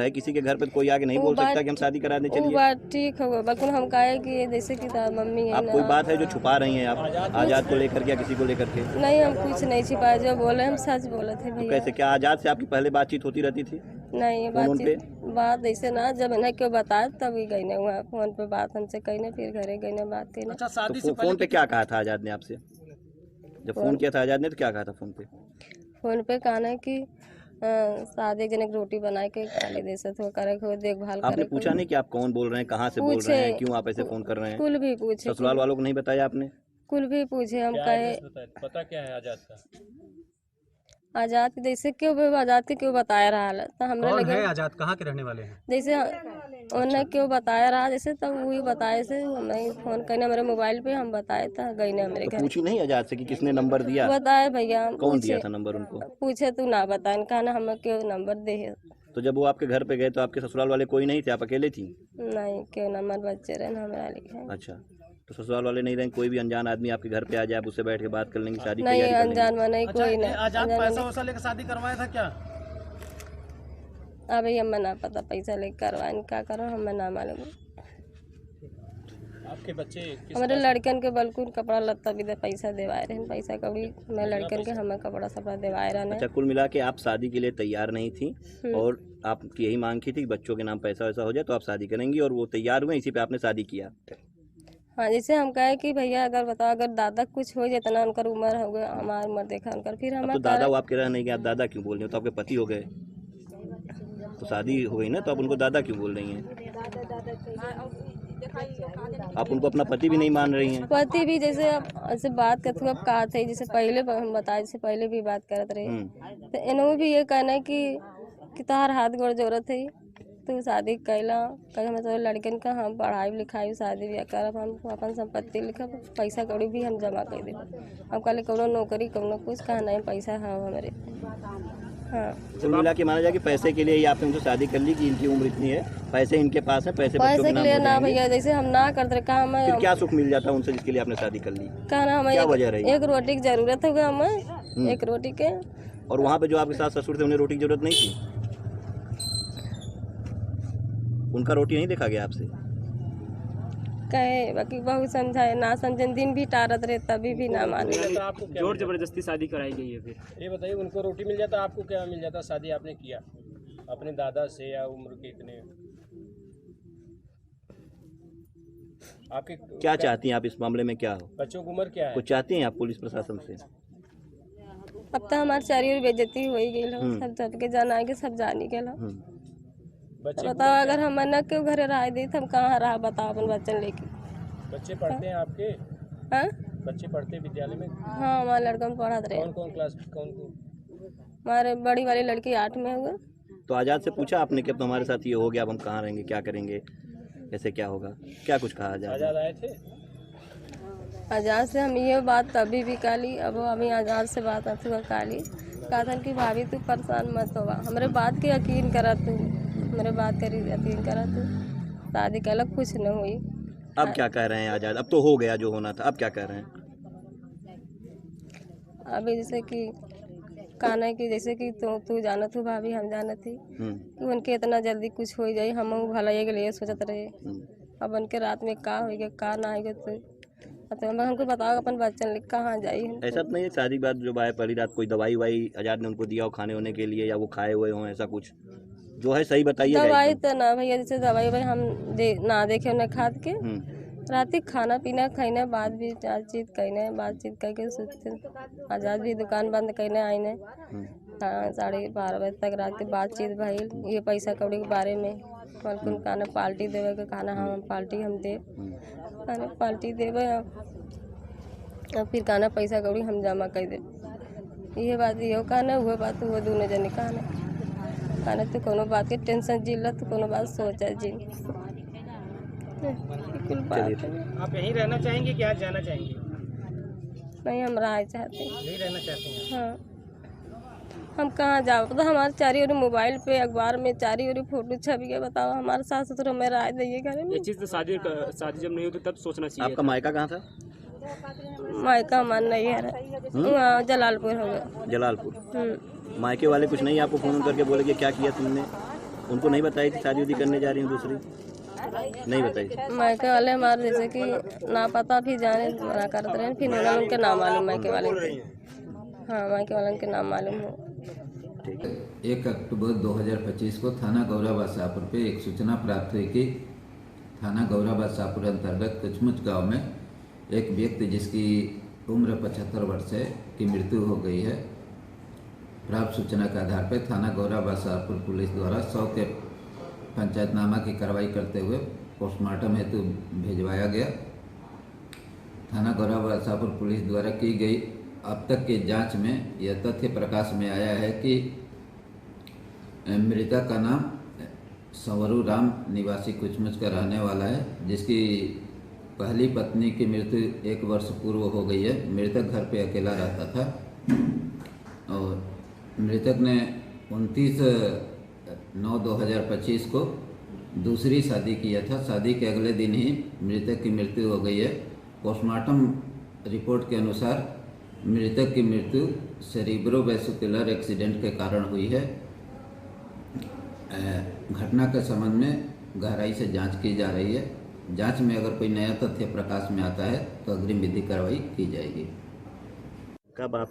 है किसी के घर पे कोई आके नहीं बोल सकता कि हम शादी करा दें? वो चलिए, बात ठीक होगा, बल्कि हम कहे कि जैसे कि मम्मी है आप ना। कोई बात है जो छुपा रही हैं आप आजाद को लेकर के या किसी को लेकर के? नहीं, हम कुछ नहीं छिपाए, जो बोले हम सच बोले थे तो भैया। कैसे, क्या आजाद से आपकी पहले बातचीत होती रहती थी नहीं, फोन पे? बात ऐसे ना, जब इन्हें क्यों बताया तभी गई ना वहाँ फोन पे बात हमसे कही ना, फिर घरे गई ना बात कही ना। अच्छा, शादी से तो फोन पे क्या कहा था आजाद ने आपसे? जब फोन किया था आजाद ने तो क्या कहा था फोन पे? फोन पे कहना है कि शादी जने की रोटी बनाए के खाली दे से तो करे को देखभाल आपने करे। पूछा नहीं कि आप कौन बोल रहे हैं, कहाँ से बोल रहे हैं, क्यों आप ऐसे फोन कर रहे हैं? कुल भी पूछे, ससुराल वालों को नहीं बताया आपने? कुल भी पूछे, हम कहे पता क्या है आजाद का? आजाद के जैसे क्यों भी आजाद के क्यों बताया रहा है, तो हमने कौन लगे है आजाद, कहाँ के रहने वाले हैं? जैसे उन्हें क्यों बताया रहा, जैसे तब वही बताए से हमें फोन करने मेरे मोबाइल पे हम बताए था, गई ना मेरे तो घर। पूछी नहीं आजाद से कि किसने नंबर दिया? बताए भैया, हम कौन दिया पूछे, था नंबर उनको? पूछे तू ना बता, इनका ना हमें क्यों नंबर दे। तो जब वो आपके घर पे गए तो आपके ससुराल वाले कोई नहीं थे, आप अकेले थी? नहीं, क्यों नंबर बच्चे रहे ना हमारा लिखे। अच्छा, तो ससुराल वाले नहीं रहे, कोई भी अनजान आदमी आपके घर पे आ जाए, आप उससे बैठ के बात कर लेंगे, शादी की नहीं, तैयारी कर अनजान में नहीं, कोई नहीं। आजाद पैसा वैसा लेकर शादी करवाया था क्या? अभी हमें ना पता, पैसा लेकर करवाए क्या करो हमें ना मालूम। आपके बच्चे हमारे लड़कन के बल्कि कपड़ा लत्ता भी दे पैसा देवाए रहे, पैसा कभी मैं लड़कन के हमें कपड़ा सपड़ा देवाए रहे। अच्छा, कुल मिला के आप शादी के लिए तैयार नहीं थी और आपकी यही मांग की थी कि बच्चों के नाम पैसा वैसा हो जाए तो आप शादी करेंगी, और वो तैयार हुए, इसी पे आपने शादी किया। हाँ, जैसे हम कहे कि भैया अगर बताओ, अगर दादा कुछ हो जाए ना, उनका उम्र हो गया, हमारी उम्र देखा उनका, फिर अब हम तो दादा वो आपके रह नहीं गए, आप दादा क्यों बोल रहे हो? तो आपके पति हो गए, तो शादी हो गई ना, तो आप उनको दादा क्यों बोल रही हैं? आप उनको अपना पति भी नहीं मान रही हैं। पति भी जैसे अब ऐसे बात करते अब कहा थे, जैसे पहले हम बताए, जैसे पहले भी बात करते रहे, तो इन्हों भी ये कहना है कि तोहार हाथ गोड़ जरूरत है, तू शादी कैला, कहे हम तो लड़कन का हम पढ़ाई लिखाई शादी ब्याह करब, हम अपन संपत्ति लिखब, पैसा कौड़ी भी हम जमा कर देब। हम कहले कौनो नौकरी कौनो कुछ कहा नहीं, पैसा है हमारे। हाँ, कुल मिला के माना जाए कि पैसे के लिए ही आपने उनसे शादी कर ली कि इनकी उम्र इतनी है, पैसे इनके पास है, पैसे बच्चों के पैसे नाम के लिए हो ना जाएंगे। भैया, जैसे हम ना करते कहा फिर हमें क्या सुख मिल जाता उनसे जिसके लिए आपने शादी कर ली? कहना हमें क्या वजह रही? एक रोटी की जरूरत होगा हमें, एक रोटी के। और वहाँ पे जो आपके सास ससुर थे उन्हें रोटी की जरूरत नहीं थी? उनका रोटी नहीं देखा गया आपसे? कहे बाकी बहुत समझाए, ना समझे, दिन भी टारत रहे तभी भी ना माने। आपको जोर जबरदस्ती शादी कराई गई है? फिर ये बताइए, उनको रोटी मिल जाता, आपको क्या मिल जाता? शादी आपने किया अपने दादा से, या उम्र के इतने आपके क्या चाहती हैं आप इस मामले में, क्या हो? बच्चों की उम्र क्या है? कुछ चाहती हैं आप पुलिस प्रशासन से? अब तो हमारे चारी ओर बेइज्जती हो ही गई, सब सबके जाना है कि सब जानी के लो। बच्चे बताओ, अगर हम न क्यों घरे रह दी तो हम कहाँ रहा, बताओ अपन बच्चन लेके। बच्चे पढ़ते हैं आपके? हाँ, बच्चे पढ़ते हैं विद्यालय में? हाँ, हमारे लड़का में पढ़ा रहे। कौन कौन क्लास, कौन कौन? हमारे बड़ी वाली लड़की 8 में हुआ। तो आजाद से पूछा आपने कि अब तो हमारे साथ ये हो गया, अब हम कहाँ रहेंगे, क्या करेंगे, कैसे क्या होगा, क्या कुछ कहा आजाद? आजाद आए थे? आजाद से हम ये बात तभी भी काली, अब अभी आजाद से बात आती हुआ काली, कहा था कि भाभी तू परेशान मत होगा, हमारे बात के यकीन करा तू, मेरे बात कर यकीन करा तू, शादी के अलग कुछ न हुई। अब क्या कह रहे हैं आजाद? अब तो हो गया जो होना था, अब क्या कह रहे हैं? अभी जैसे कि कहना है कि जैसे कि तू जानत हो भाभी, हम जानत थी कि उनके इतना जल्दी कुछ हो जाए, हम भलाई के लिए सोचत रहे। अब उनके रात में का होगा का ना होगा, तो हमको बताओ अपन बच्चन लिख कहाँ जाई। ऐसा तो नहीं है शादी के बाद जो आए पहली रात कोई दवाई वाई आजाद ने उनको दिया हो खाने होने के लिए, या वो खाए हुए हों, ऐसा कुछ जो है सही बताइए। दवाई तो ना भैया, जैसे दवाई भाई हम ना देखे उन्हें खाद के, रात खाना पीना खाने बाद भी बातचीत कहने, बातचीत करके सोचते। आजाद भी दुकान बंद करने आईने, हाँ, 12:30 बजे तक रात के बातचीत भइल, ये पैसा कौड़ी के बारे में। कल खाना पार्टी देवे के, खाना हम पार्टी हम दे, खाना पार्टी देवे, और फिर खाना पैसा कौड़ी हम जमा कर दे। ये बात यो कहना, वो बात वो दोनों जने कहना तो कोनो बात के टेंशन जिल, तो कोनो बात सोचा जी। आप यहीं रहना चाहेंगे कि आज जाना चाहेंगे? नहीं, हम रह चाहते हैं। यहीं रहना चाहते हैं? हाँ, हम कहाँ जाओ, तो हमारे चारी ओर मोबाइल पे अखबार में चारी ओर फोटो छप गया, बताओ हमारे सास ससुर हमें राय दिए घर में। ये चीज़ तो शादी जब नहीं होती तब सोचना चाहिए। आपका मायका कहाँ था? मायका मन नहीं है, जलालपुर हो गया। जलालपुर। मायके वाले कुछ नहीं आपको फोन करके बोले कि क्या किया तुमने? उनको नहीं बताई थी शादी उदी करने जा रही हूँ दूसरी? नहीं बताई? मायके वाले हमारे जैसे कि ना पता फिर जाने मना करते रहे, फिर उन्होंने उनके नाम मालूम मायके वाले के। हाँ, मायके वाले के नाम मालूम हो। ठीक है। 1 अक्टूबर 2025 को थाना गौराबाद शाहपुर पे एक सूचना प्राप्त हुई कि थाना गौराबाद शाहपुर अंतर्गत कुचमुच गांव में एक व्यक्ति जिसकी उम्र 75 वर्ष है की मृत्यु हो गई है। प्राप्त सूचना के आधार पर थाना गौराबाद शाहपुर पुलिस द्वारा 100 के पंचायतनामा की कार्रवाई करते हुए पोस्टमार्टम हेतु भिजवाया गया। थाना गौराबाद शाहपुर पुलिस द्वारा की गई अब तक की जांच में यह तथ्य प्रकाश में आया है कि मृतक का नाम संवरू राम निवासी कुचमुच का रहने वाला है, जिसकी पहली पत्नी की मृत्यु 1 वर्ष पूर्व हो गई है। मृतक घर पे अकेला रहता था और मृतक ने 29/9/2025 को दूसरी शादी किया था। शादी के अगले दिन ही मृतक की मृत्यु हो गई है। पोस्टमार्टम रिपोर्ट के अनुसार मृतक की मृत्यु सेरिब्रोवैस्कुलर एक्सीडेंट के कारण हुई है। घटना के संबंध में गहराई से जांच की जा रही है। जांच में अगर कोई नया तथ्य प्रकाश में आता है तो अग्रिम विधिक कार्रवाई की जाएगी। कब आप